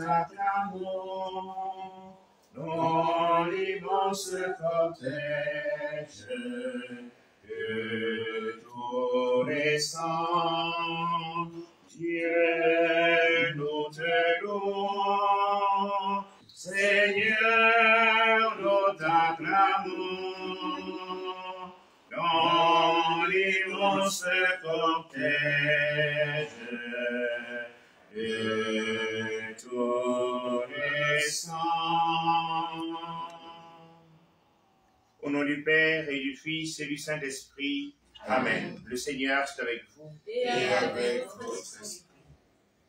t'acclamons dans l'immense cortège de tous les saints. Dieu, nous te louons, Seigneur, nous t'acclamons dans l'immense cortège de tous les saints. Au nom du Père et du Fils et du Saint-Esprit, Amen. Le Seigneur est avec vous. Et avec votre esprit.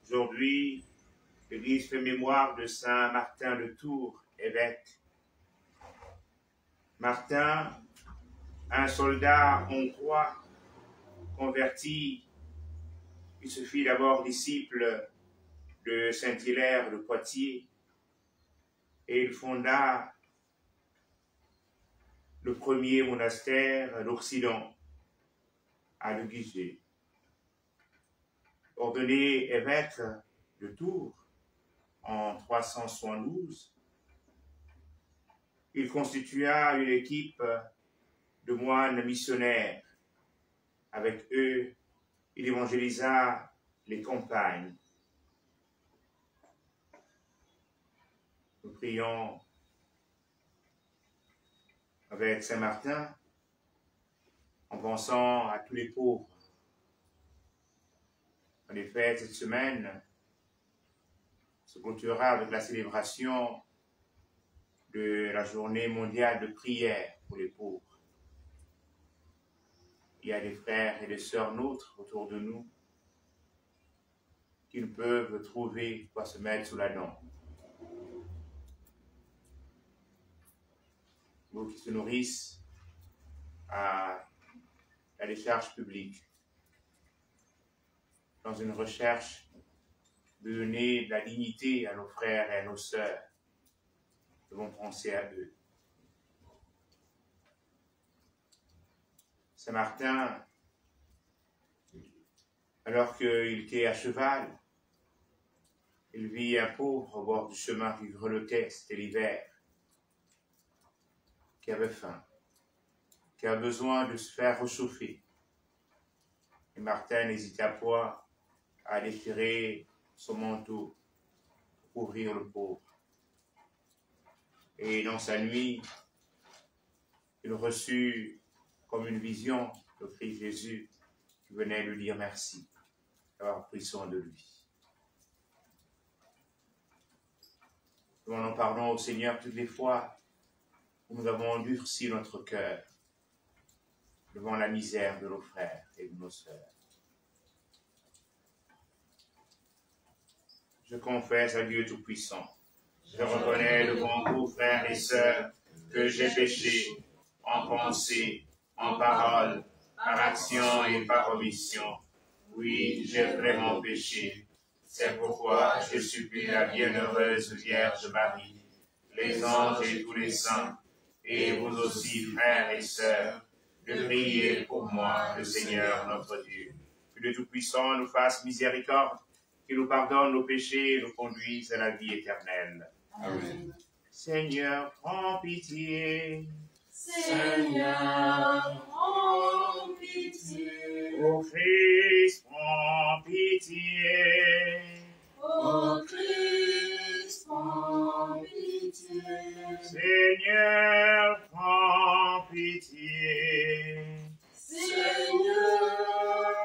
Aujourd'hui, l'Église fait mémoire de Saint Martin de Tours, évêque. Martin, un soldat hongrois converti, il se fit d'abord disciple de Saint-Hilaire de Poitiers et il fonda le premier monastère d'Occident à Le Guiget. Ordonné évêque de Tours en 372, il constitua une équipe de moines missionnaires. Avec eux, il évangélisa les campagnes. Nous prions avec Saint Martin en pensant à tous les pauvres. En effet, cette semaine se clôturera avec la célébration de la journée mondiale de prière pour les pauvres. Il y a des frères et des sœurs nôtres autour de nous qui ne peuvent trouver quoi se mettre sous la dent. Nous qui se nourrissent à la décharge publique, dans une recherche de donner de la dignité à nos frères et à nos sœurs, nous devons penser à eux. Saint Martin, alors qu'il était à cheval, il vit un pauvre au bord du chemin qui grelottait, c'était l'hiver, qui avait faim, qui a besoin de se faire réchauffer. Et Martin n'hésita pas à déchirer son manteau pour couvrir le pauvre. Et dans sa nuit, il reçut comme une vision le Christ Jésus qui venait lui dire merci d'avoir pris soin de lui. Nous en pardon au Seigneur toutes les fois où nous avons endurci notre cœur devant la misère de nos frères et de nos sœurs. Je confesse à Dieu Tout-Puissant. Je reconnais devant vous, frères et sœurs, que j'ai péché en pensée, en parole, par action et par omission. Oui, j'ai vraiment péché. C'est pourquoi je supplie la bienheureuse Vierge Marie, les anges et tous les saints, et vous aussi, frères et sœurs, de prier pour moi, le Seigneur notre Dieu. Que le Tout-Puissant nous fasse miséricorde, qu'il nous pardonne nos péchés et nous conduise à la vie éternelle. Amen. Seigneur, prends pitié. Seigneur, prends pitié. Ô Christ, prends pitié. Ô Christ, prends pitié. Seigneur, prends pitié. Seigneur,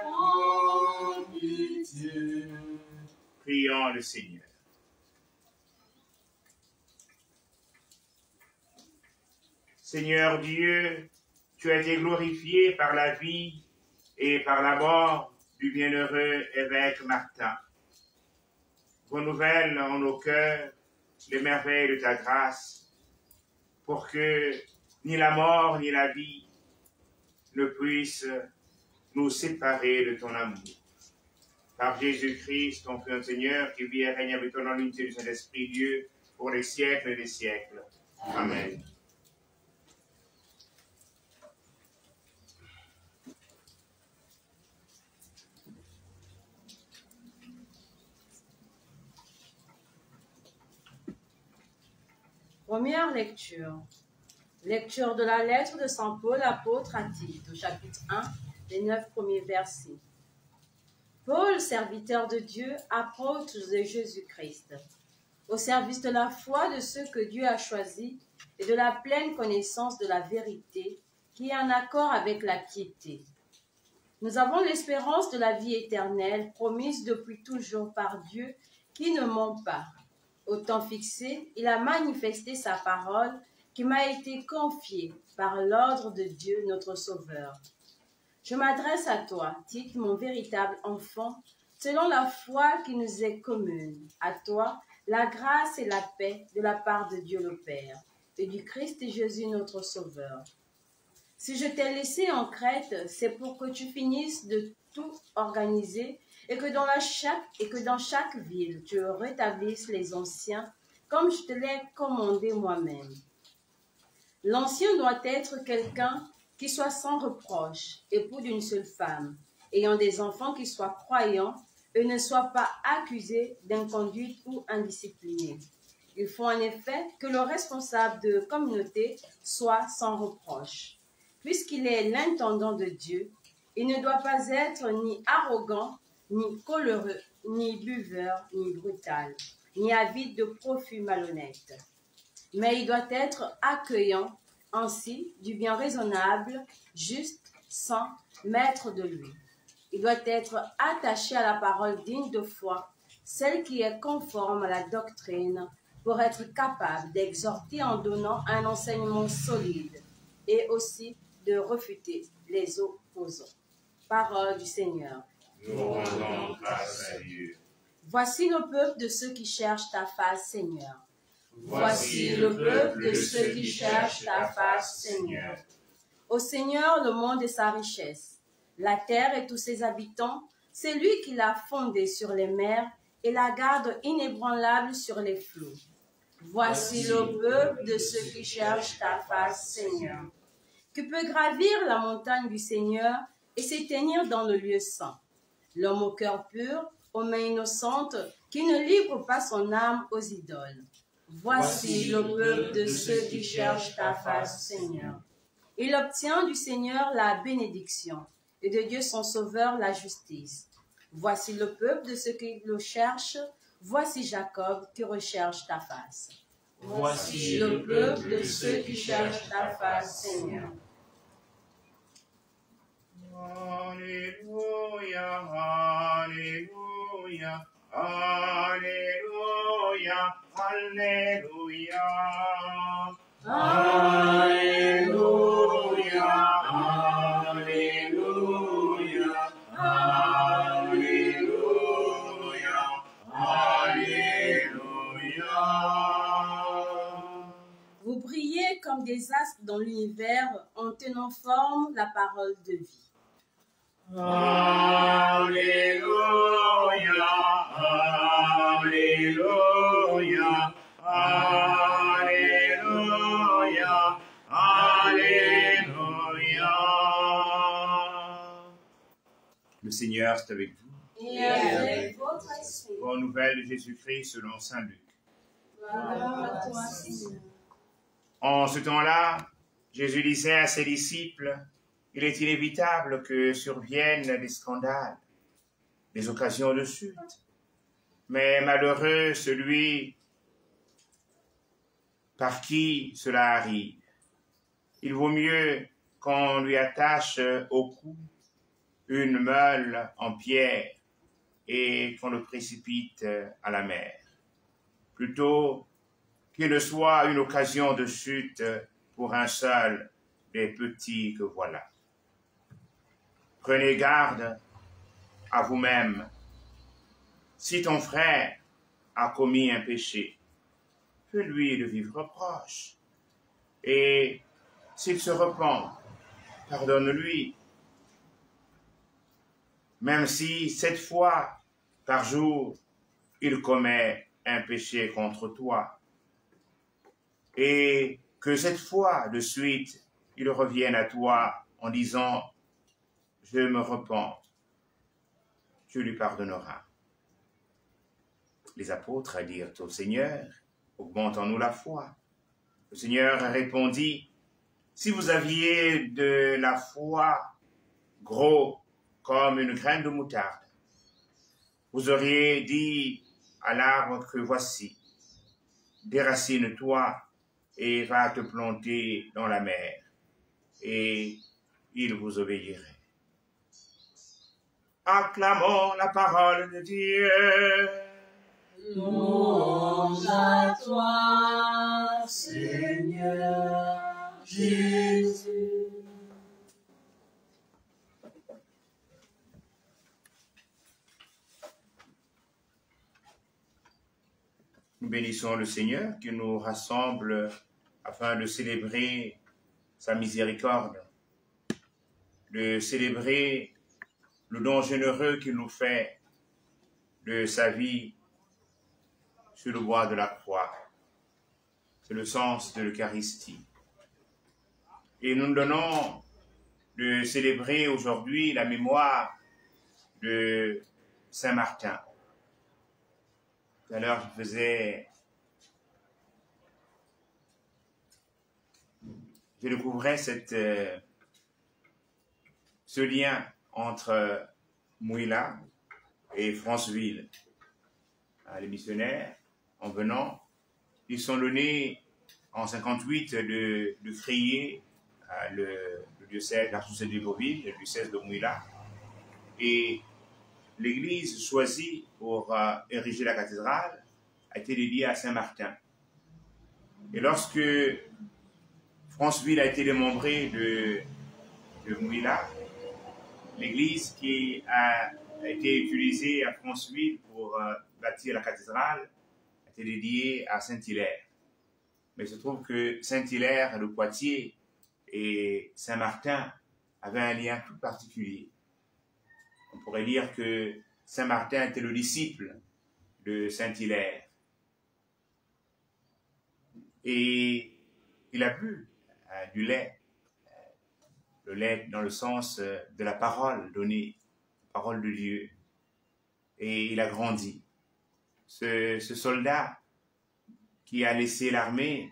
prends pitié. Prions le Seigneur. Seigneur Dieu, tu as été glorifié par la vie et par la mort du bienheureux évêque Martin. Renouvelle en nos cœurs les merveilles de ta grâce, pour que ni la mort ni la vie ne puissent nous séparer de ton amour. Par Jésus-Christ, ton Fils Seigneur, qui vit et règne avec toi dans l'unité du Saint-Esprit, Dieu, pour les siècles et des siècles. Amen. Première lecture. Lecture de la lettre de Saint Paul, apôtre à Tite, au chapitre 1, les 9 premiers versets. Paul, serviteur de Dieu, apôtre de Jésus-Christ, au service de la foi de ceux que Dieu a choisis et de la pleine connaissance de la vérité, qui est en accord avec la piété. Nous avons l'espérance de la vie éternelle, promise depuis toujours par Dieu, qui ne ment pas. Au temps fixé, il a manifesté sa parole, qui m'a été confiée par l'ordre de Dieu, notre Sauveur. Je m'adresse à toi, Tite, mon véritable enfant, selon la foi qui nous est commune. À toi, la grâce et la paix de la part de Dieu le Père et du Christ Jésus, notre Sauveur. Si je t'ai laissé en Crète, c'est pour que tu finisses de tout organiser et que dans chaque ville, tu rétablisses les anciens, comme je te l'ai commandé moi-même. L'ancien doit être quelqu'un qui soit sans reproche, époux d'une seule femme, ayant des enfants qui soient croyants et ne soient pas accusés d'inconduite ou indisciplinés. Il faut en effet que le responsable de communauté soit sans reproche. Puisqu'il est l'intendant de Dieu, il ne doit pas être ni arrogant, ni coléreux, ni buveur, ni brutal, ni avide de profit malhonnête. Mais il doit être accueillant, ainsi du bien raisonnable, juste, saint, maître de lui. Il doit être attaché à la parole digne de foi, celle qui est conforme à la doctrine, pour être capable d'exhorter en donnant un enseignement solide et aussi de refuter les opposants. Parole du Seigneur. Nous rendons grâce à Dieu. Voici le peuple de ceux qui cherchent ta face, Seigneur. Voici le peuple de ceux qui cherchent ta face, Seigneur. Au Seigneur, le monde et sa richesse, la terre et tous ses habitants, c'est lui qui l'a fondée sur les mers et la garde inébranlable sur les flots. Voici le peuple de ceux qui cherchent ta face, Seigneur. Qui peut gravir la montagne du Seigneur et s'éteindre dans le lieu saint. L'homme au cœur pur, aux mains innocentes, qui ne livre pas son âme aux idoles. Voici le peuple de ceux qui cherchent ta face, Seigneur. Il obtient du Seigneur la bénédiction et de Dieu son Sauveur la justice. Voici le peuple de ceux qui le cherchent. Voici Jacob qui recherche ta face. Voici Le peuple de ceux qui cherchent ta face, Seigneur. Alléluia, Alléluia, Alléluia, Alléluia. Alléluia, Alléluia, Alléluia, Alléluia. Vous brillez comme des astres dans l'univers en tenant forme la parole de vie. Alléluia, Alléluia, Alléluia, Alléluia. Le Seigneur est avec vous. Et avec votre esprit. Bonne nouvelle de Jésus-Christ selon saint Luc. Gloire à toi, Seigneur. En ce temps-là, Jésus disait à ses disciples, il est inévitable que surviennent des scandales, des occasions de chute. Mais malheureux celui par qui cela arrive. Il vaut mieux qu'on lui attache au cou une meule en pierre et qu'on le précipite à la mer, plutôt qu'il ne soit une occasion de chute pour un seul des petits que voilà. Prenez garde à vous-même. Si ton frère a commis un péché, fais-lui le vivre reproche. Et s'il se repent, pardonne-lui. Même si 7 fois par jour, il commet un péché contre toi. Et que 7 fois de suite, il revienne à toi en disant « Je me repens », tu lui pardonneras. Les apôtres dirent au Seigneur, augmente en nous la foi. Le Seigneur répondit, si vous aviez de la foi gros comme une graine de moutarde, vous auriez dit à l'arbre que voici, déracine-toi et va te planter dans la mer, et il vous obéirait. Acclamons la parole de Dieu. Louange à toi, Seigneur Jésus. Nous bénissons le Seigneur qui nous rassemble afin de célébrer sa miséricorde, de célébrer le don généreux qu'il nous fait de sa vie sur le bois de la croix. C'est le sens de l'Eucharistie. Et nous nous donnons de célébrer aujourd'hui la mémoire de Saint Martin. Tout à l'heure, je découvrais ce lien entre Mouila et Franceville. Les missionnaires, en venant, ils sont donnés en 58 de créer le diocèse, l'archdiocèse de Beauville, le diocèse de Mouila. Et l'église choisie pour ériger la cathédrale a été dédiée à Saint-Martin. Et lorsque Franceville a été démembrée de Mouila, l'église qui a été utilisée à Franceville pour bâtir la cathédrale a été dédiée à Saint-Hilaire. Mais il se trouve que Saint-Hilaire de Poitiers et Saint-Martin avaient un lien tout particulier. On pourrait dire que Saint-Martin était le disciple de Saint-Hilaire. Et il a bu du lait. Le lait dans le sens de la parole donnée, la parole de Dieu. Et il a grandi. Ce soldat qui a laissé l'armée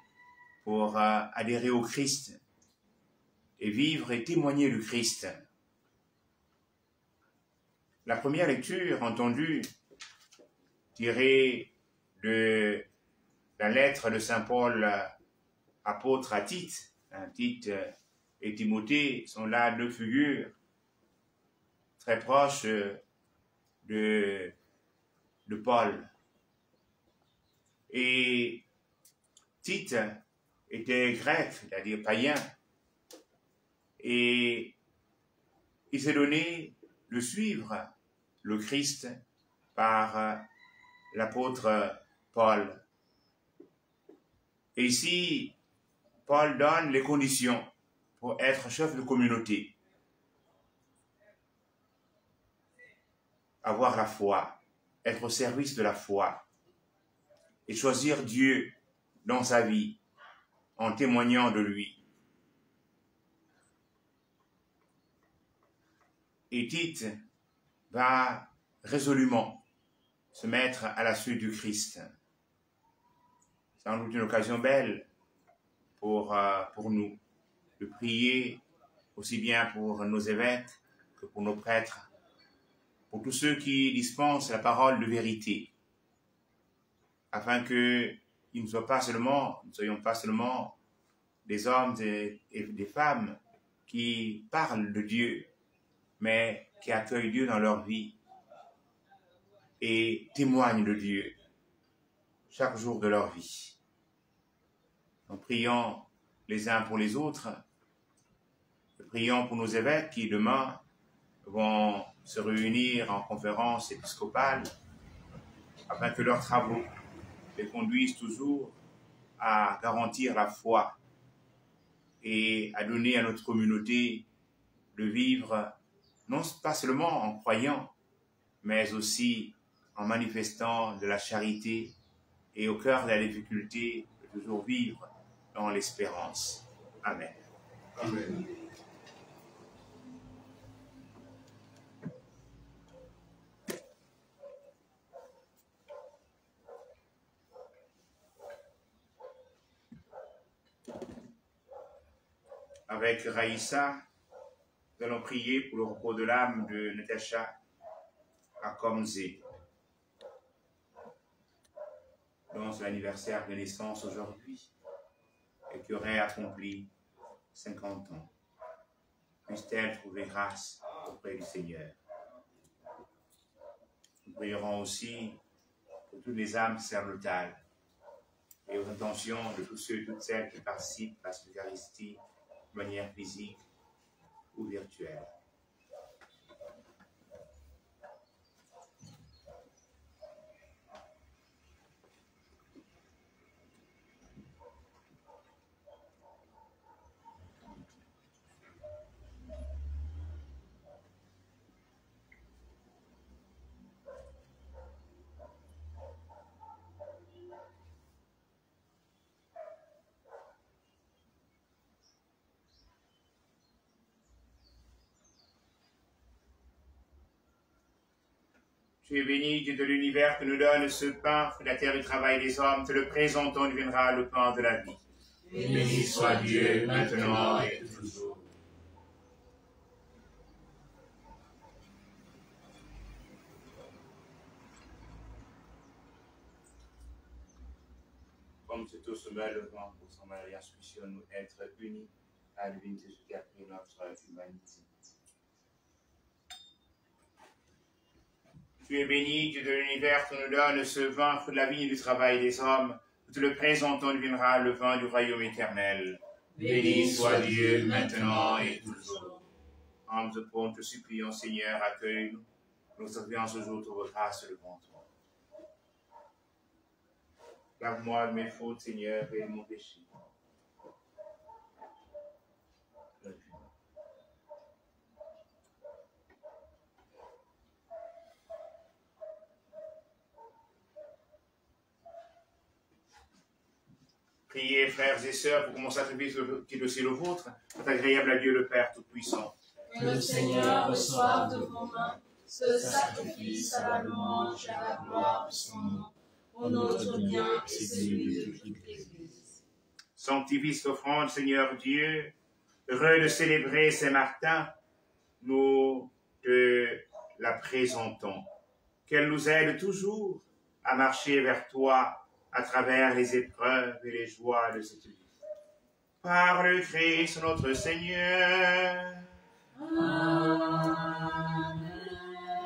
pour adhérer au Christ et vivre et témoigner du Christ. La première lecture entendue, tirée de la lettre de Saint Paul, apôtre à Tite, Tite et Timothée sont là deux figures très proches de Paul. Et Tite était grec, c'est-à-dire païen, et il s'est donné de suivre le Christ par l'apôtre Paul. Et ici, Paul donne les conditions pour être chef de communauté. Avoir la foi, être au service de la foi et choisir Dieu dans sa vie en témoignant de lui. Et Tite va résolument se mettre à la suite du Christ. C'est en doute une occasion belle pour nous de prier aussi bien pour nos évêques que pour nos prêtres, pour tous ceux qui dispensent la parole de vérité, afin que nous ne soyons pas seulement des hommes et des femmes qui parlent de Dieu, mais qui accueillent Dieu dans leur vie et témoignent de Dieu chaque jour de leur vie. En priant les uns pour les autres, prions pour nos évêques qui demain vont se réunir en conférence épiscopale afin que leurs travaux les conduisent toujours à garantir la foi et à donner à notre communauté de vivre non pas seulement en croyant, mais aussi en manifestant de la charité et au cœur de la difficulté de toujours vivre dans l'espérance. Amen. Amen. Avec Raïssa, nous allons prier pour le repos de l'âme de Natacha Akomzé, dont c'est l'anniversaire de naissance aujourd'hui et qui aurait accompli 50 ans. Puisse-t-elle trouver grâce auprès du Seigneur. Nous prierons aussi pour toutes les âmes sacerdotales et aux intentions de tous ceux et toutes celles qui participent à cette Eucharistie de manière physique ou virtuelle. Tu es béni, Dieu de l'univers, que nous donne ce pain, fruit de la terre du travail des hommes. Te le présentons, deviendra le pain de la vie. Béni soit Dieu, maintenant et toujours. Comme c'est tout se met le vent pour son mariage, puissions-nous être unis à la divinité qui a pris notre humanité. Tu es béni, Dieu de l'univers, que nous donne ce vin, fruit de la vigne et du travail des hommes. Nous te le présentons, deviendra le vin du royaume éternel. Béni soit Dieu, maintenant et toujours. Âmes de pauvres, te supplions, Seigneur, accueille-nous. Nous servions ce jour de grâce devant toi. Lave-moi de mes fautes, Seigneur, et de mon péché. Priez, frères et sœurs, pour que mon sacrifice, qui est aussi le vôtre, soit agréable à Dieu le Père Tout-Puissant. Que le Seigneur reçoive de vos mains ce sacrifice à la louange et à la gloire de son nom, pour notre bien et celui de toute l'Église. Sanctifie cette offrande, Seigneur Dieu, heureux de célébrer Saint-Martin, nous te la présentons. Qu'elle nous aide toujours à marcher vers toi à travers les épreuves et les joies de cette vie. Par le Christ notre Seigneur. Amen.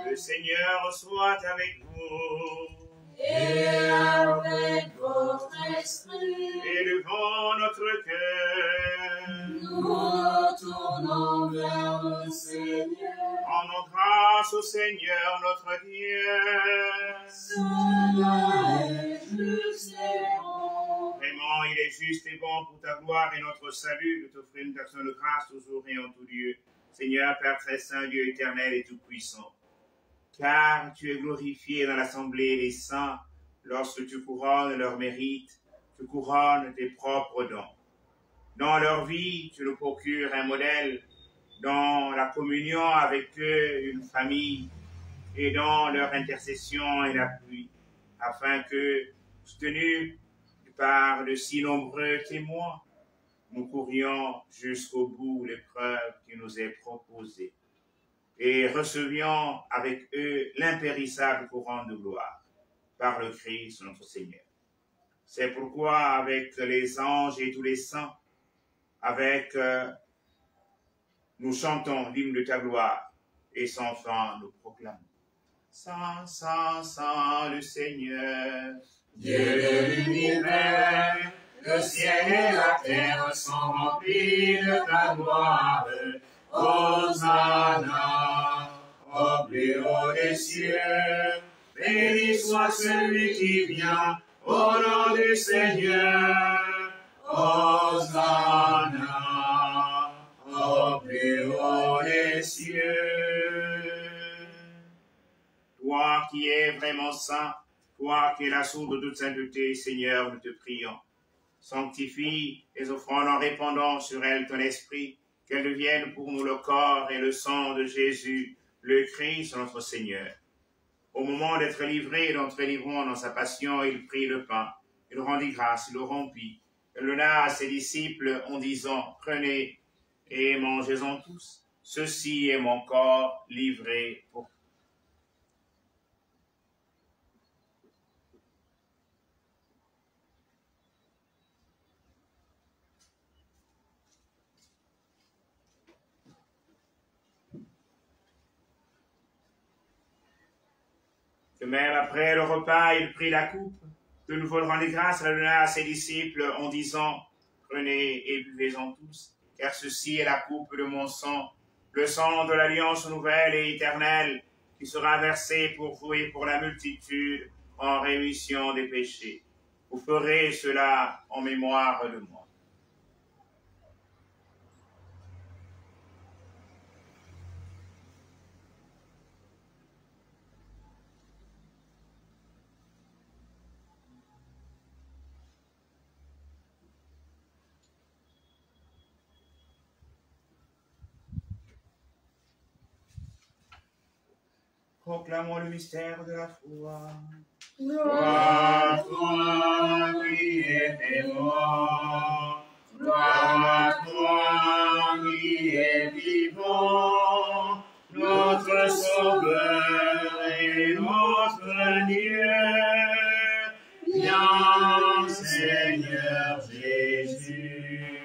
Le Seigneur soit avec vous. Et avec votre esprit, Élevons notre cœur. nous retournons vers le Seigneur. Rendons grâce au Seigneur notre Dieu. Cela est juste et bon. Vraiment, il est juste et bon pour ta gloire et notre salut de t'offrir une action de grâce toujours et en tout lieu. Seigneur, Père très saint, Dieu éternel et tout-puissant. Car tu es glorifié dans l'assemblée des saints lorsque tu couronnes leur mérite, tu couronnes tes propres dons. Dans leur vie, tu nous procures un modèle, dans la communion avec eux, une famille, et dans leur intercession et l'appui, afin que, soutenus par de si nombreux témoins, nous courions jusqu'au bout l'épreuve qui nous est proposée et recevions avec eux l'impérissable couronne de gloire par le Christ notre Seigneur. C'est pourquoi avec les anges et tous les saints, nous chantons l'hymne de ta gloire et sans fin nous proclamons. Saint, Saint, Saint le Seigneur, Dieu de l'univers, le ciel et la terre sont remplis de ta gloire. Hosanna, au plus haut des cieux, béni soit celui qui vient au nom du Seigneur. Hosanna, au plus haut des cieux. Toi qui es vraiment saint, toi qui es la source de toute sainteté, Seigneur, nous te prions. Sanctifie les offrandes en répandant sur elles ton esprit, qu'elles deviennent pour nous le corps et le sang de Jésus, le Christ, notre Seigneur. Au moment d'être livré, d'être livrant dans sa passion, il prit le pain, il rendit grâce, il le rompit, il le donna à ses disciples en disant, prenez et mangez-en tous. Ceci est mon corps livré pour vous. De même, après le repas, il prit la coupe. De nouveau, il rendit grâce, la donna à ses disciples en disant, prenez et buvez-en tous, car ceci est la coupe de mon sang, le sang de l'alliance nouvelle et éternelle, qui sera versé pour vous et pour la multitude en rémission des péchés. Vous ferez cela en mémoire de moi. Proclamons le mystère de la foi. Gloire à toi qui es mort, gloire à toi qui es vivant, notre Sauveur et notre Dieu. Viens, Seigneur Jésus.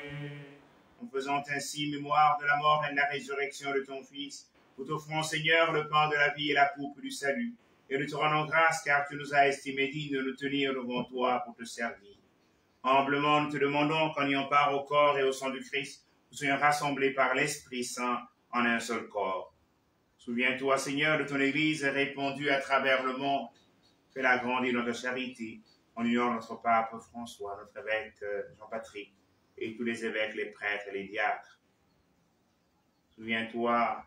En faisant ainsi mémoire de la mort et de la résurrection de ton Fils, nous t'offrons, Seigneur, le pain de la vie et la coupe du salut. Et nous te rendons grâce car tu nous as estimés dignes de nous tenir devant toi pour te servir. Humblement, nous te demandons qu'en ayant part au corps et au sang du Christ, nous soyons rassemblés par l'Esprit Saint en un seul corps. Souviens-toi, Seigneur, de ton Église répandue à travers le monde. Fais-la grandir notre charité, en union notre pape François, notre évêque Jean-Patrick, et tous les évêques, les prêtres et les diacres. Souviens-toi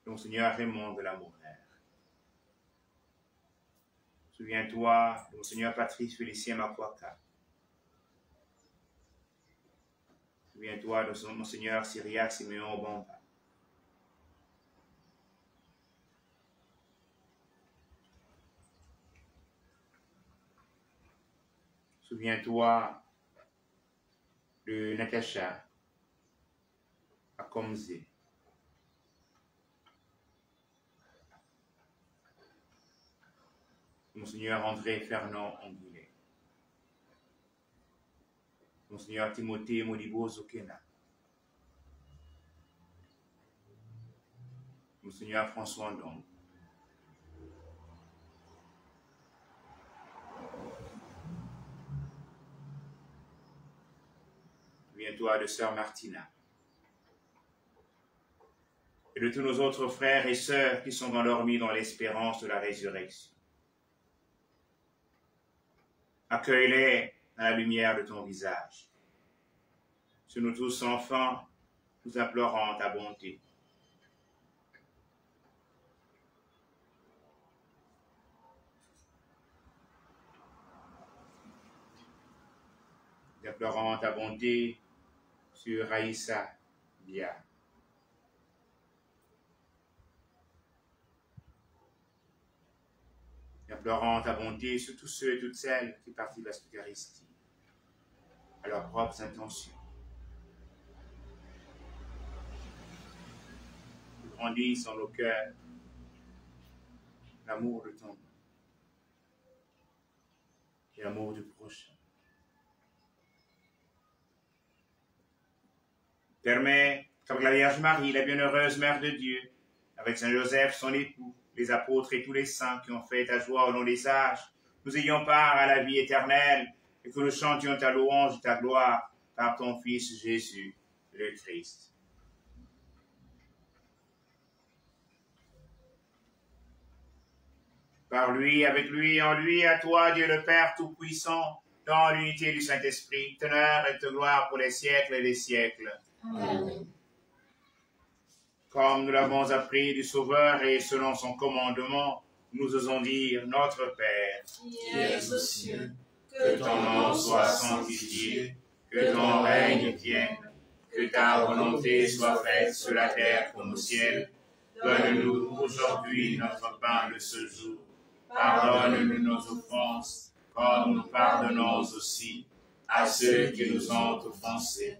de Monseigneur Raymond de la Mouraire. Souviens-toi de Monseigneur Patrice Félicien Makwaka. Souviens-toi de Monseigneur Cyriaque Siméon Bamba. Souviens-toi de Natacha Akomze. Monseigneur André Fernand Angoulet. Monseigneur Timothée Modibo Zokena. Monseigneur François Ndong. Souviens-toi de Sœur Martina. Et de tous nos autres frères et sœurs qui sont endormis dans l'espérance de la résurrection. Accueille-les dans la lumière de ton visage. Sur nous tous enfants, nous implorons ta bonté. Nous implorons ta bonté sur Raïssa Dia. Nous implorons ta bonté sur tous ceux et toutes celles qui participent à cette Eucharistie, à leurs propres intentions. Nous grandissons dans nos cœurs l'amour de ton nom et l'amour du prochain. Permets qu'avec la Vierge Marie, la bienheureuse Mère de Dieu, avec Saint Joseph, son époux, les apôtres et tous les saints qui ont fait ta joie au long des âges, nous ayons part à la vie éternelle et que nous chantions ta louange et ta gloire par ton Fils Jésus, le Christ. Par lui, avec lui, en lui, à toi, Dieu le Père Tout-Puissant, dans l'unité du Saint-Esprit, teneur et gloire pour les siècles et les siècles. Amen. Comme nous l'avons appris du Sauveur et selon son commandement, nous osons dire, notre Père, Qui es aux cieux, que ton nom soit sanctifié, que ton règne vienne, que ta volonté soit faite sur la terre comme au ciel. Donne-nous aujourd'hui notre pain de ce jour. Pardonne-nous nos offenses, comme nous pardonnons aussi à ceux qui nous ont offensés.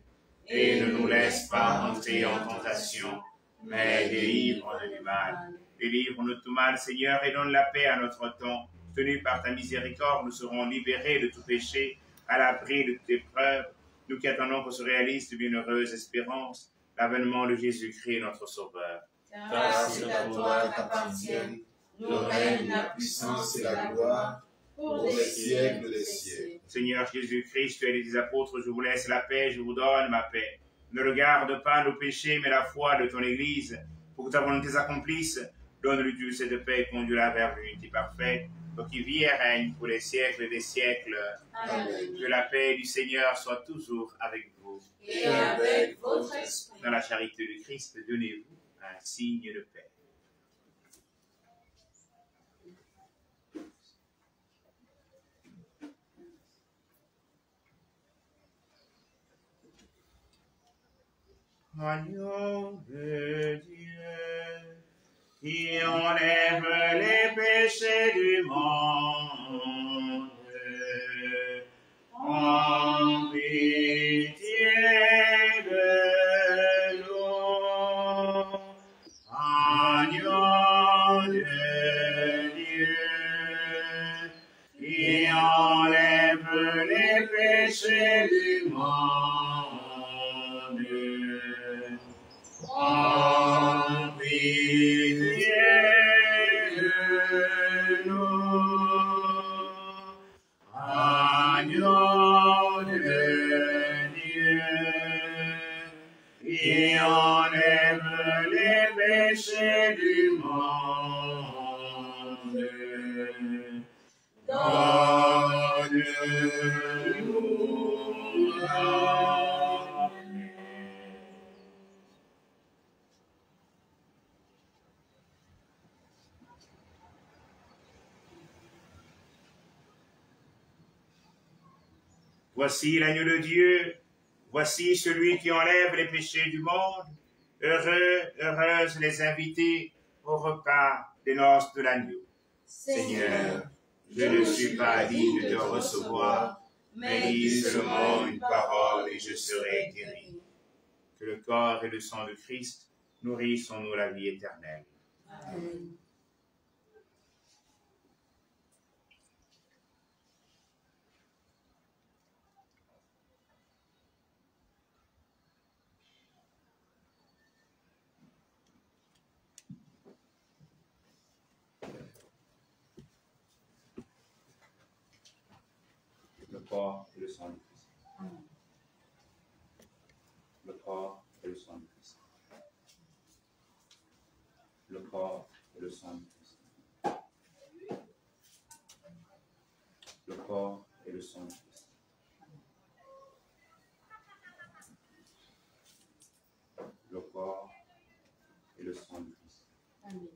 et ne nous laisse pas entrer en tentation, mais délivre-nous du mal. Délivre-nous de tout mal, Seigneur, et donne la paix à notre temps. Tenus par ta miséricorde, nous serons libérés de tout péché, à l'abri de toute épreuve, nous qui attendons que se réalise de bienheureuse espérance, l'avènement de Jésus-Christ, notre Sauveur. Car c'est à toi qu'appartiennent le règne, la puissance et la gloire, pour les siècles des siècles. Seigneur Jésus-Christ, tu as dit des apôtres, je vous laisse la paix, je vous donne ma paix. Ne regarde pas nos péchés, mais la foi de ton Église. Pour que ta volonté s'accomplisse, donne-lui Dieu cette paix et conduis-la vers l'unité parfaite, pour qu'il vit et règne pour les siècles des siècles. Amen. Que la paix du Seigneur soit toujours avec vous. Et avec votre esprit. Dans la charité du Christ, donnez-vous un signe de paix. Agneau de Dieu, qui enlève les péchés du monde, en pitié de nous. Agneau de Dieu, qui enlève les péchés du monde, en pitié de nous. Agneau de Dieu, qui enlève les péchés du monde, donne-nous la paix. Voici l'agneau de Dieu, voici celui qui enlève les péchés du monde. Heureux, heureuses les invités au repas des noces de l'agneau. Seigneur, je ne suis pas digne de te recevoir, mais dis seulement une parole et je serai guéri. Que le corps et le sang de Christ nourrissent en nous la vie éternelle. Amen. Le corps et le sang de Christ. Le corps et le sang de Christ. Le corps et le sang de Christ. Le corps et le sang de Christ. Le corps et le sang de Christ. Amen.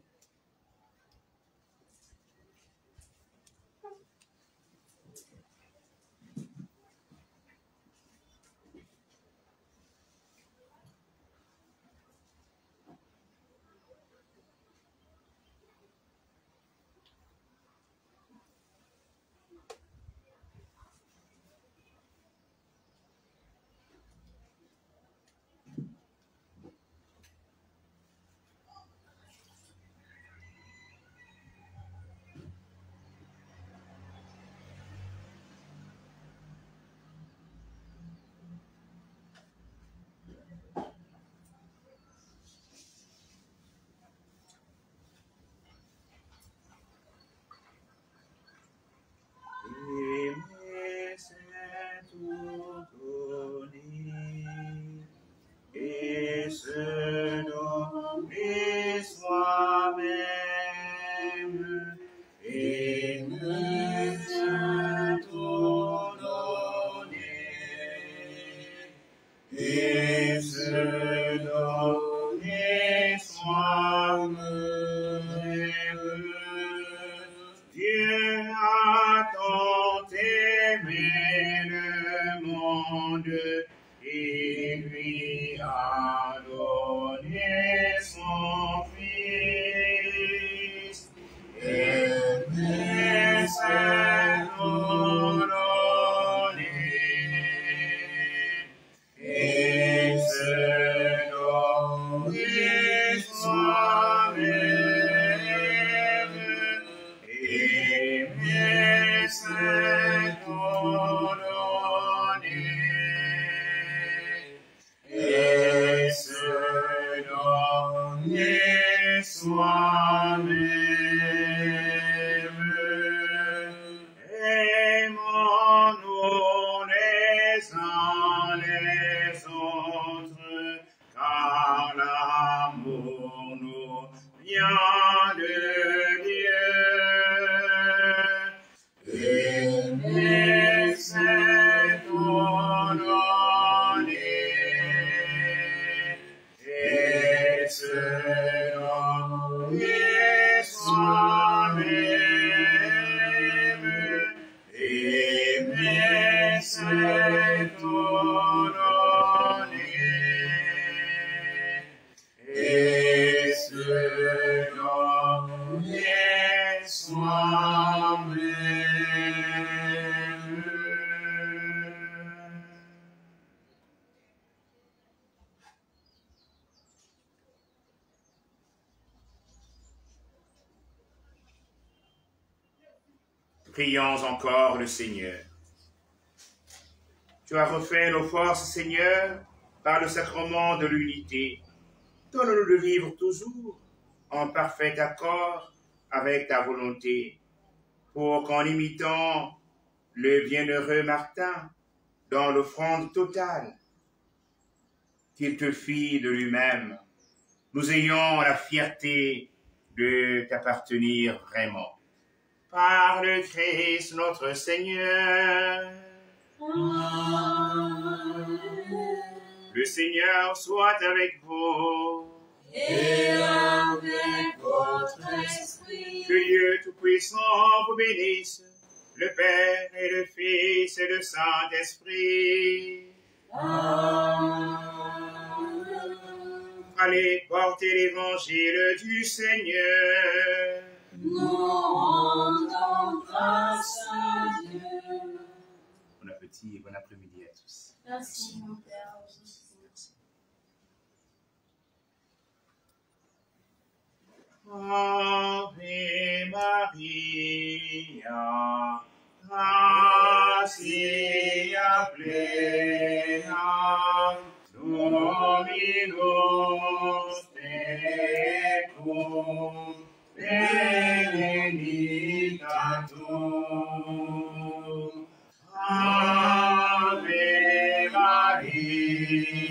Et se donner soi-même, et me tout donner, et se donner soi-même. Dieu a tant aimé le monde, il lui a donné son Fils, et me s'est donné, et tout donner, et ce dont les soi-même. Prions encore le Seigneur. Tu as refait nos forces, Seigneur, par le sacrement de l'unité. Donne-nous de vivre toujours en parfait accord avec ta volonté, pour qu'en imitant le bienheureux Martin dans l'offrande totale qu'il te fit de lui-même, nous ayons la fierté de t'appartenir vraiment. Par le Christ notre Seigneur. Amen. Le Seigneur soit avec vous. Et avec votre esprit. Que Dieu Tout-Puissant vous bénisse, le Père et le Fils et le Saint-Esprit. Amen. Allez porter l'évangile du Seigneur. Nous rendons grâce à Dieu. Bon appétit et bon après-midi à tous. Merci, mon Père. Ave Maria, gratia plena, Dominus tecum, benedicta tu. Ave Maria,